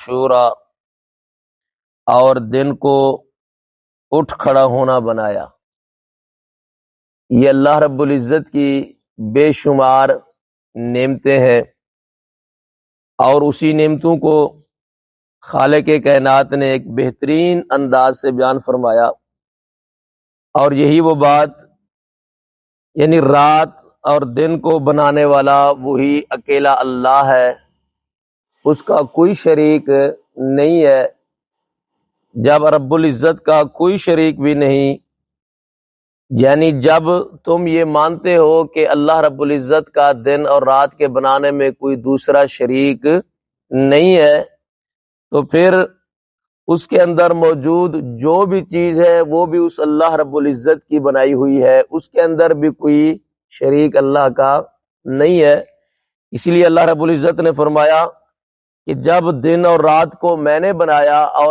شورا اور دن کو اٹھ کھڑا ہونا بنایا۔ یہ اللہ رب العزت کی بے شمار نعمتیں ہیں، اور اسی نعمتوں کو خالق کائنات نے ایک بہترین انداز سے بیان فرمایا۔ اور یہی وہ بات، یعنی رات اور دن کو بنانے والا وہی اکیلا اللہ ہے، اس کا کوئی شریک نہیں ہے۔ جب رب العزت کا کوئی شریک بھی نہیں، یعنی جب تم یہ مانتے ہو کہ اللہ رب العزت کا دن اور رات کے بنانے میں کوئی دوسرا شریک نہیں ہے، تو پھر اس کے اندر موجود جو بھی چیز ہے وہ بھی اس اللہ رب العزت کی بنائی ہوئی ہے، اس کے اندر بھی کوئی شریک اللہ کا نہیں ہے۔ اسی لیے اللہ رب العزت نے فرمایا کہ جب دن اور رات کو میں نے بنایا اور